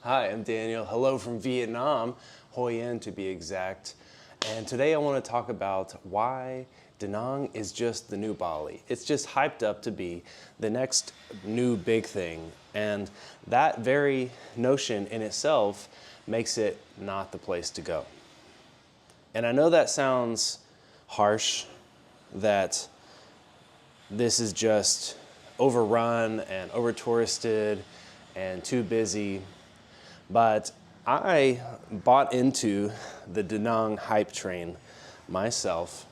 Hi, I'm Daniel. Hello from Vietnam, Hoi An to be exact. And today I want to talk about why Da Nang is just the new Bali. It's just hyped up to be the next new big thing. And that very notion in itself makes it not the place to go. And I know that sounds harsh, that this is just overrun and over-touristed and too busy. But I bought into the Da Nang hype train myself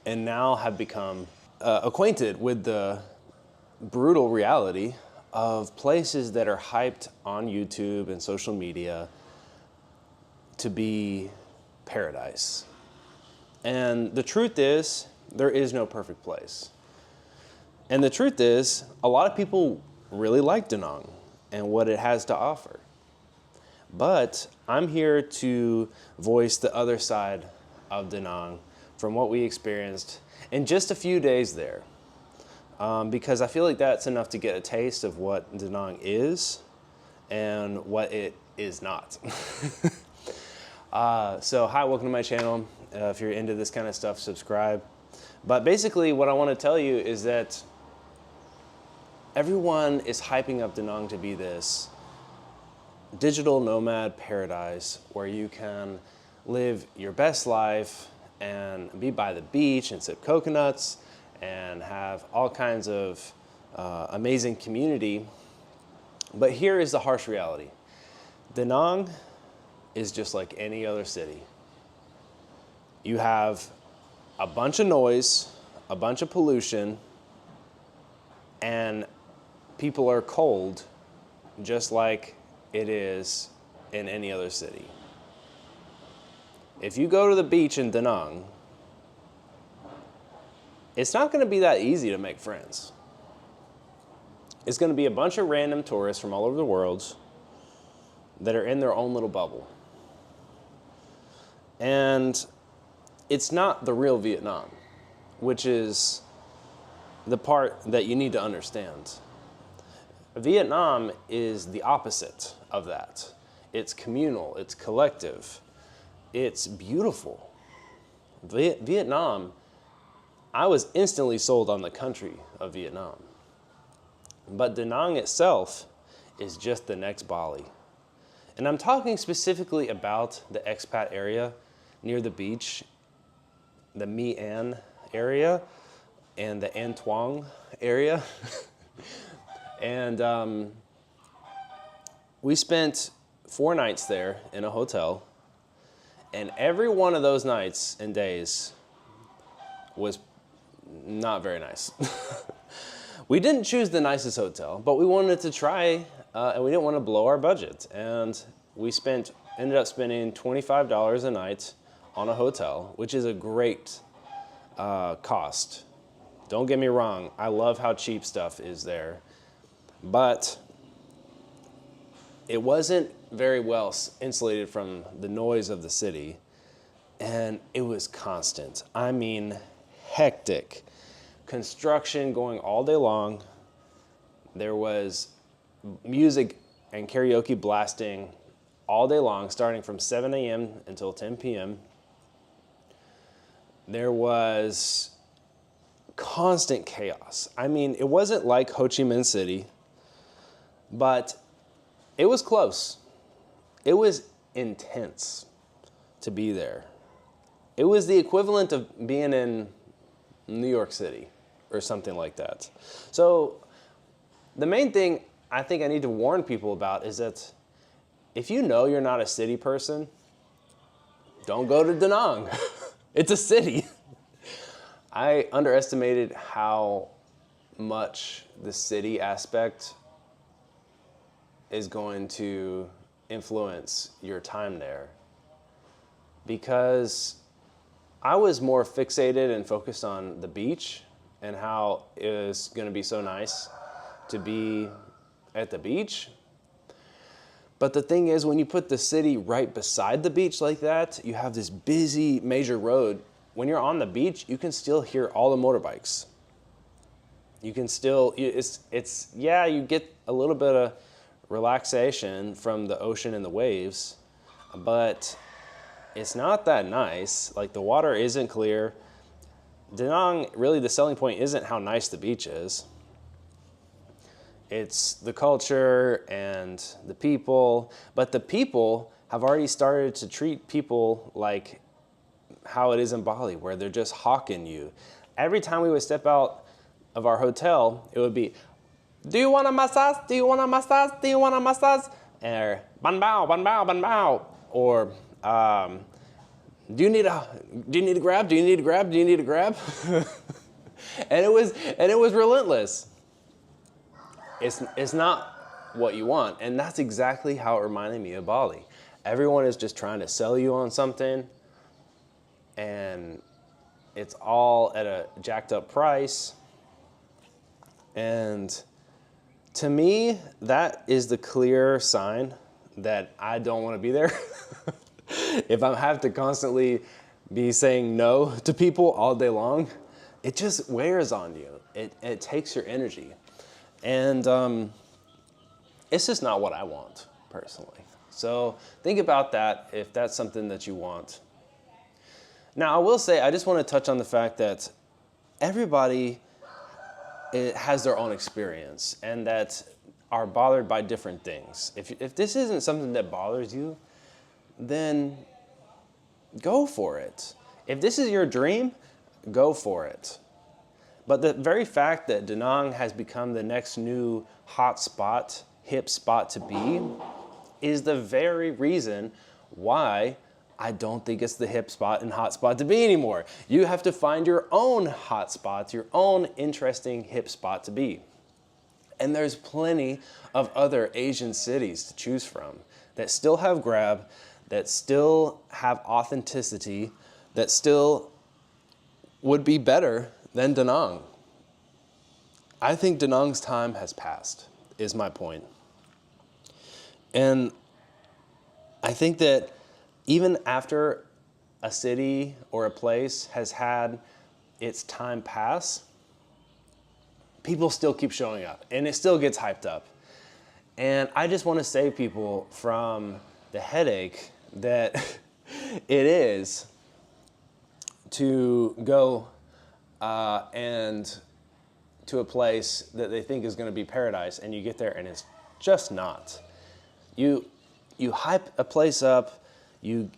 and now have become acquainted with the brutal reality of places that are hyped on YouTube and social media to be paradise. And the truth is, there is no perfect place. And the truth is, a lot of people really like Da Nang and what it has to offer. But I'm here to voice the other side of Da Nang from what we experienced in just a few days there. Because I feel like that's enough to get a taste of what Da Nang is and what it is not. So hi, welcome to my channel. If you're into this kind of stuff, subscribe. But basically what I want to tell you is that everyone is hyping up Da Nang to be this digital nomad paradise where you can live your best life and be by the beach and sip coconuts and have all kinds of amazing community. But here is the harsh reality. Da Nang is just like any other city. You have a bunch of noise, a bunch of pollution, and people are cold just like it is in any other city. If you go to the beach in Da Nang, it's not going to be that easy to make friends. It's going to be a bunch of random tourists from all over the world that are in their own little bubble. And it's not the real Vietnam, which is the part that you need to understand. Vietnam is the opposite of that. It's communal, it's collective, it's beautiful. Vietnam, I was instantly sold on the country of Vietnam. But Da Nang itself is just the next Bali. And I'm talking specifically about the expat area near the beach, the My An area, and the An Thuong area. And we spent 4 nights there in a hotel, and every one of those nights and days was not very nice. We didn't choose the nicest hotel, but we wanted to try, and we didn't want to blow our budget. And we ended up spending $25 a night on a hotel, which is a great cost. Don't get me wrong, I love how cheap stuff is there. But it wasn't very well insulated from the noise of the city, and it was constant. I mean, hectic. Construction going all day long. There was music and karaoke blasting all day long, starting from 7 a.m. until 10 p.m. There was constant chaos. I mean, it wasn't like Ho Chi Minh City, but it was close. It was intense to be there. It was the equivalent of being in New York City or something like that. So the main thing I think I need to warn people about is that if you know you're not a city person, don't go to Da Nang. It's a city. I underestimated how much the city aspect is going to influence your time there, because I was more fixated and focused on the beach and how it was going to be so nice to be at the beach. But the thing is, when you put the city right beside the beach like that, you have this busy major road. When you're on the beach, you can still hear all the motorbikes. You can still, yeah, you get a little bit of relaxation from the ocean and the waves, but it's not that nice. Like, the water isn't clear. Da Nang, really the selling point isn't how nice the beach is. It's the culture and the people, but the people have already started to treat people like how it is in Bali, where they're just hawking you. Every time we would step out of our hotel, it would be, do you want a massage? Do you want a massage? Do you want a massage? Or ban bao, ban bao, ban bao. Or do you need a grab? Do you need a grab? Do you need a grab? and it was relentless. It's not what you want, and that's exactly how it reminded me of Bali. Everyone is just trying to sell you on something, and it's all at a jacked up price. And to me, that is the clear sign that I don't want to be there. If I have to constantly be saying no to people all day long, it just wears on you. It takes your energy. And it's just not what I want, personally. So think about that if that's something that you want. Now, I will say, I just want to touch on the fact that everybody has their own experience and that are bothered by different things. If this isn't something that bothers you, then go for it. If this is your dream, go for it. But the very fact that Da Nang has become the next new hot spot, hip spot to be, is the very reason why I don't think it's the hip spot and hot spot to be anymore. You have to find your own hot spots, your own interesting hip spot to be. And there's plenty of other Asian cities to choose from that still have grab, that still have authenticity, that still would be better than Da Nang. I think Da Nang's time has passed, is my point. And I think that even after a city or a place has had its time pass, people still keep showing up and it still gets hyped up. And I just want to save people from the headache that it is to go and to a place that they think is going to be paradise, and you get there and it's just not. You hype a place up, you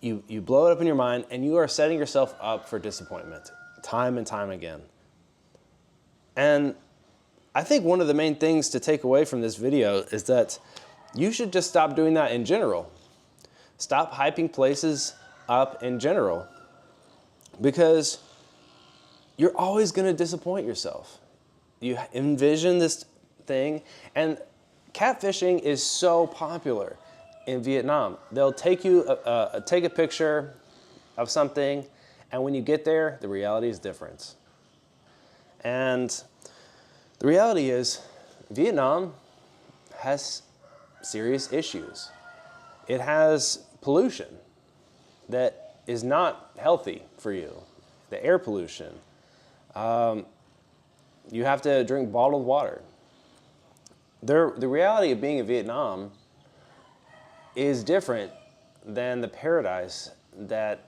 blow it up in your mind, and you are setting yourself up for disappointment time and time again. And I think one of the main things to take away from this video is that you should just stop doing that in general. Stop hyping places up in general, because you're always going to disappoint yourself. You envision this thing, and catfishing is so popular in Vietnam. They'll take a picture of something, and when you get there, the reality is different. And the reality is, Vietnam has serious issues. It has pollution that is not healthy for you, the air pollution. You have to drink bottled water. The reality of being in Vietnam is different than the paradise that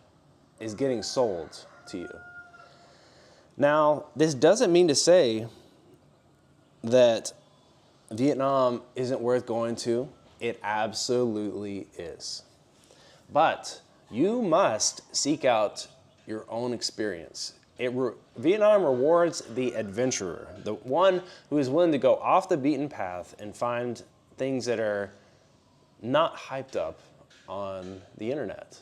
is getting sold to you. Now, this doesn't mean to say that Vietnam isn't worth going to. It absolutely is. But you must seek out your own experience. Vietnam rewards the adventurer, the one who is willing to go off the beaten path and find things that are not hyped up on the internet.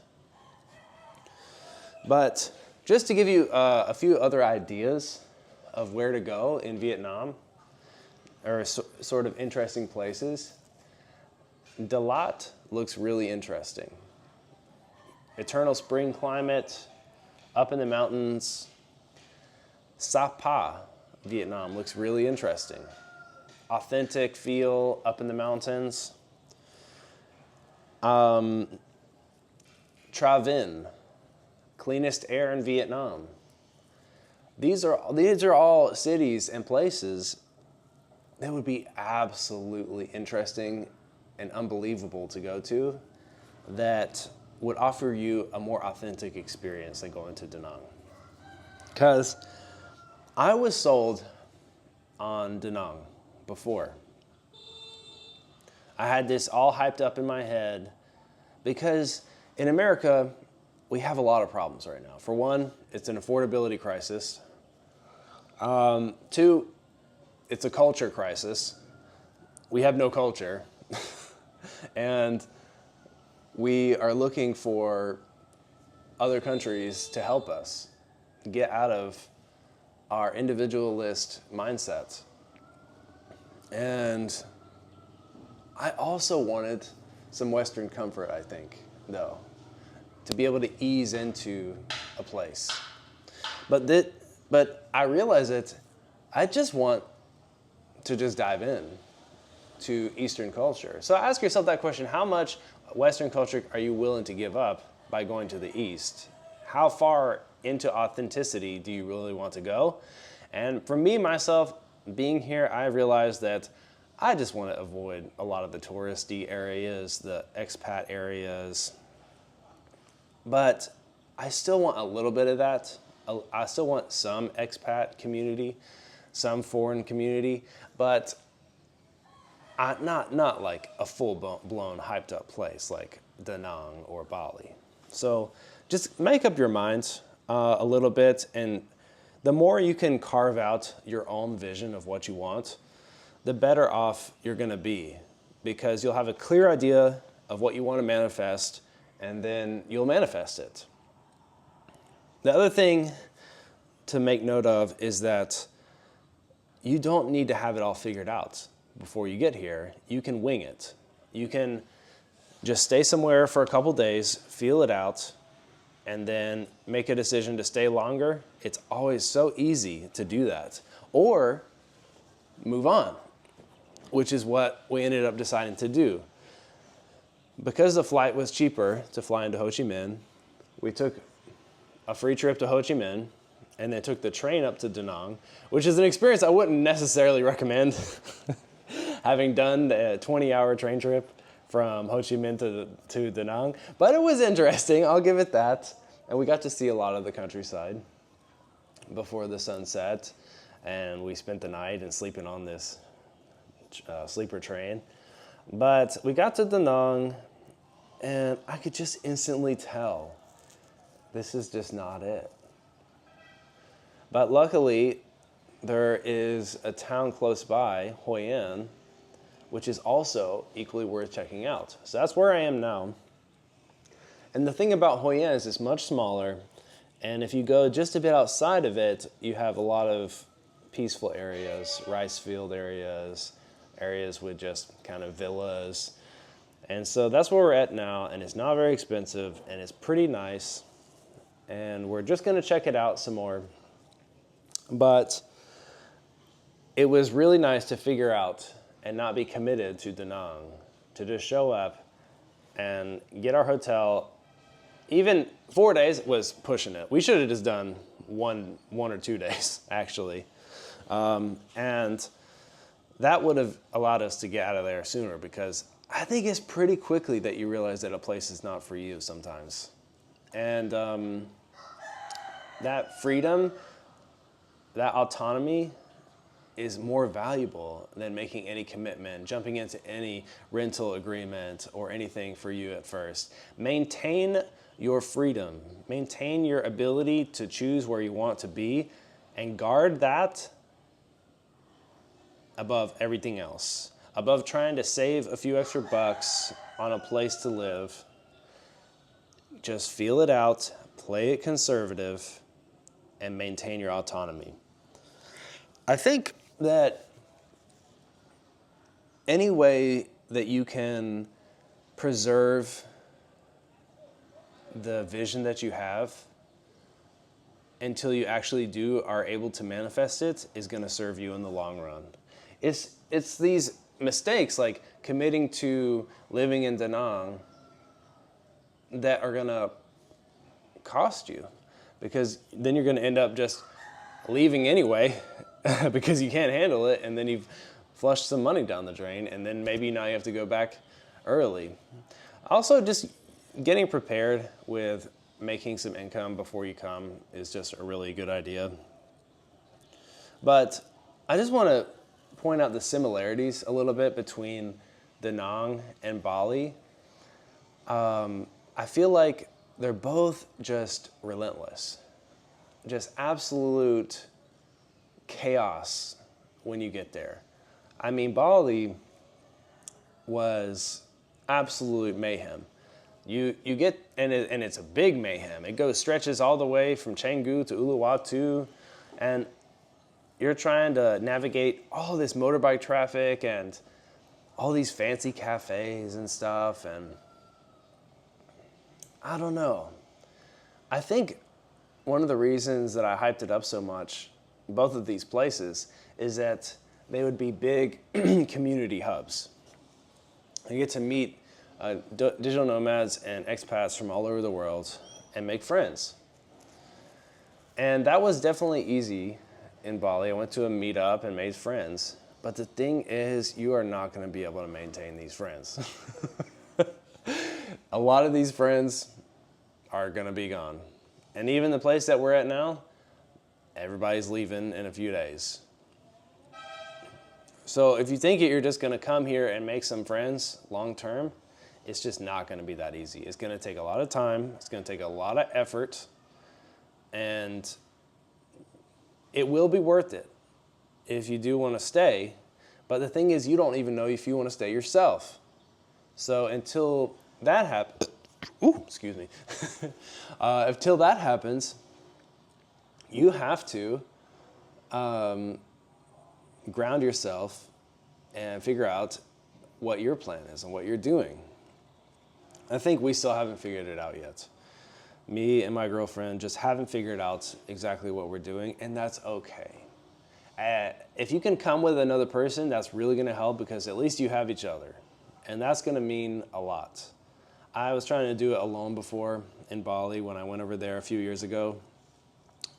But just to give you a few other ideas of where to go in Vietnam, or sort of interesting places, Da Lat looks really interesting. Eternal spring climate, up in the mountains. Sapa, Vietnam, looks really interesting. Authentic feel up in the mountains. Tra Vinh, cleanest air in Vietnam. These are all cities and places that would be absolutely interesting and unbelievable to go to that would offer you a more authentic experience than going to Da Nang. Because I was sold on Da Nang before. I had this all hyped up in my head because in America, we have a lot of problems right now. For one, it's an affordability crisis. Two, it's a culture crisis. We have no culture. And we are looking for other countries to help us get out of our individualist mindset. And I also wanted some Western comfort, I think, though, to be able to ease into a place. But I realized that I just want to just dive in to Eastern culture. So ask yourself that question: how much Western culture are you willing to give up by going to the East? How far into authenticity do you really want to go? And for me, myself, being here, I realized that I just want to avoid a lot of the touristy areas, the expat areas. But I still want a little bit of that. I still want some expat community, some foreign community, but not like a full-blown, hyped-up place like Da Nang or Bali. So just make up your mind a little bit, and the more you can carve out your own vision of what you want, the better off you're going to be, because you'll have a clear idea of what you want to manifest, and then you'll manifest it. The other thing to make note of is that you don't need to have it all figured out before you get here. You can wing it. You can just stay somewhere for a couple days, feel it out, and then make a decision to stay longer. It's always so easy to do that. Or move on, which is what we ended up deciding to do. Because the flight was cheaper to fly into Ho Chi Minh, we took a free trip to Ho Chi Minh and then took the train up to Da Nang, which is an experience I wouldn't necessarily recommend. Having done a 20-hour train trip from Ho Chi Minh to Da Nang, but it was interesting, I'll give it that. And we got to see a lot of the countryside before the sun set, and we spent the night and sleeping on this sleeper train. But we got to Da Nang, and I could just instantly tell this is just not it. But luckily, there is a town close by, Hoi An, which is also equally worth checking out. So that's where I am now. And the thing about Hoi An is it's much smaller, and if you go just a bit outside of it, you have a lot of peaceful areas, rice field areas, areas with just kind of villas. And so that's where we're at now, and it's not very expensive, and it's pretty nice. And we're just gonna check it out some more. But it was really nice to figure out and not be committed to Da Nang, to just show up and get our hotel. Even 4 days was pushing it. We should have just done one or 2 days, actually. And that would have allowed us to get out of there sooner, because I think it's pretty quickly that you realize that a place is not for you sometimes. And that freedom, that autonomy is more valuable than making any commitment, jumping into any rental agreement or anything for you at first. Maintain your freedom, maintain your ability to choose where you want to be, and guard that above everything else. Above trying to save a few extra bucks on a place to live. Just feel it out, play it conservative, and maintain your autonomy. I think that any way that you can preserve the vision that you have until you actually are able to manifest it is going to serve you in the long run. It's these mistakes like committing to living in Da Nang that are going to cost you, because then you're going to end up just leaving anyway because you can't handle it, and then you've flushed some money down the drain, and then maybe now you have to go back early. Also, just getting prepared with making some income before you come is just a really good idea. But I just want to point out the similarities a little bit between Da Nang and Bali. I feel like they're both just relentless, just absolute chaos when you get there. I mean, Bali was absolute mayhem. You get, and it's a big mayhem. It stretches all the way from Canggu to Uluwatu, and you're trying to navigate all this motorbike traffic and all these fancy cafes and stuff, and I don't know. I think one of the reasons that I hyped it up so much, both of these places, is that they would be big community hubs. You get to meet digital nomads and expats from all over the world and make friends. And that was definitely easy in Bali. I went to a meetup and made friends. But the thing is, you are not going to be able to maintain these friends. A lot of these friends are going to be gone. And even the place that we're at now, everybody's leaving in a few days. So if you think you're just going to come here and make some friends long term, it's just not going to be that easy. It's going to take a lot of time. It's going to take a lot of effort. And it will be worth it if you do want to stay. But the thing is, you don't even know if you want to stay yourself. So until that happens, excuse me. Until that happens, you have to ground yourself and figure out what your plan is and what you're doing. I think we still haven't figured it out yet. Me and my girlfriend just haven't figured out exactly what we're doing, and that's okay. If you can come with another person, that's really going to help, because at least you have each other, and that's going to mean a lot. I was trying to do it alone before in Bali when I went over there a few years ago,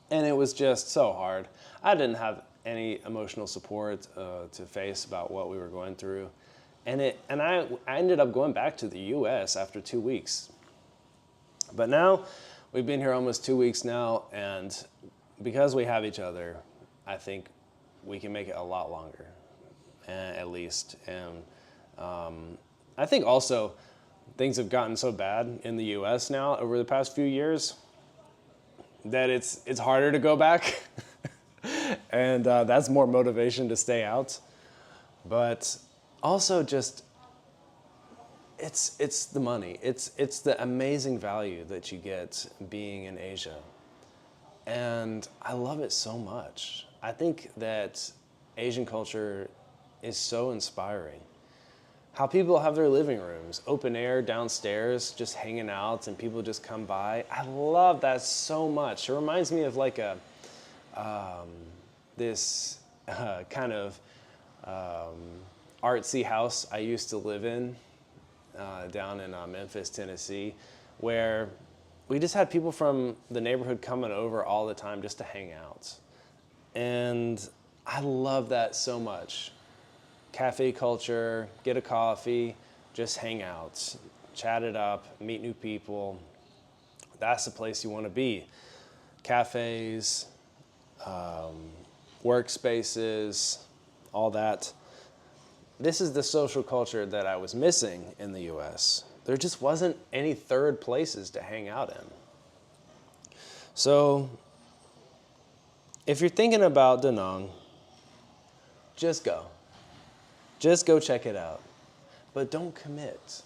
and it was just so hard. I didn't have any emotional support to face about what we were going through, and I ended up going back to the U.S. after 2 weeks. But now we've been here almost 2 weeks now, and because we have each other, I think we can make it a lot longer, at least. And I think also things have gotten so bad in the U.S. now over the past few years that it's harder to go back, and that's more motivation to stay out. But also just it's the money. It's the amazing value that you get being in Asia. And I love it so much. I think that Asian culture is so inspiring. How people have their living rooms, open air downstairs, just hanging out, and people just come by. I love that so much. It reminds me of like this kind of artsy house I used to live in down in Memphis, Tennessee, where we just had people from the neighborhood coming over all the time just to hang out. And I love that so much. Cafe culture, get a coffee, just hang out, chat it up, meet new people. That's the place you want to be. Cafes, workspaces, all that. This is the social culture that I was missing in the US. There just wasn't any third places to hang out in. So if you're thinking about Da Nang, just go. Just go check it out. But don't commit.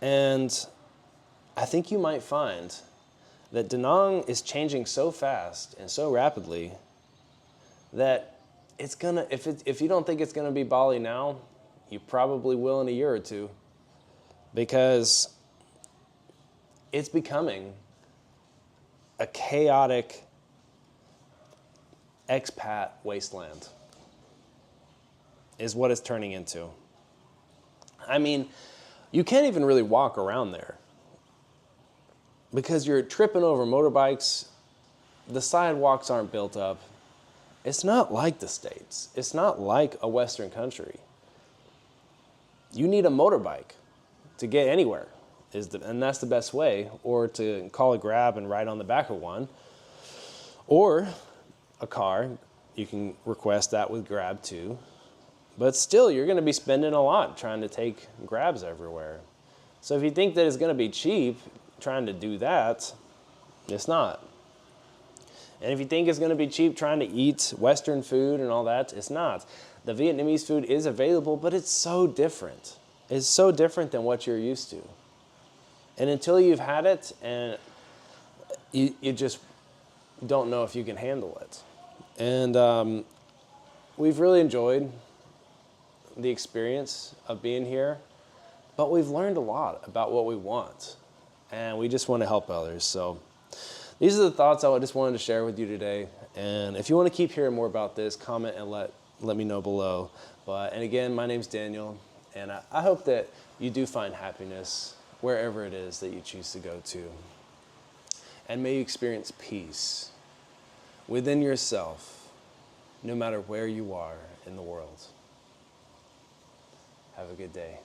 And I think you might find that Da Nang is changing so fast and so rapidly that it's gonna, if you don't think it's gonna be Bali now, you probably will in a year or two, because it's becoming a chaotic expat wasteland, is what it's turning into. I mean, you can't even really walk around there because you're tripping over motorbikes. The sidewalks aren't built up. It's not like the States. It's not like a Western country. you need a motorbike to get anywhere, and that's the best way, or to call a Grab and ride on the back of one, or a car. You can request that with Grab too. But still, you're going to be spending a lot trying to take Grabs everywhere. So if you think that it's going to be cheap trying to do that, it's not. And if you think it's going to be cheap trying to eat Western food and all that, it's not. The Vietnamese food is available, but it's so different. It's so different than what you're used to. And until you've had it, and you just don't know if you can handle it. And we've really enjoyed the experience of being here, but we've learned a lot about what we want, and we just want to help others. So these are the thoughts I just wanted to share with you today. And if you want to keep hearing more about this, comment and let me know below. And again, my name's Daniel, and I hope that you do find happiness wherever it is that you choose to go to. And may you experience peace within yourself, no matter where you are in the world. Have a good day.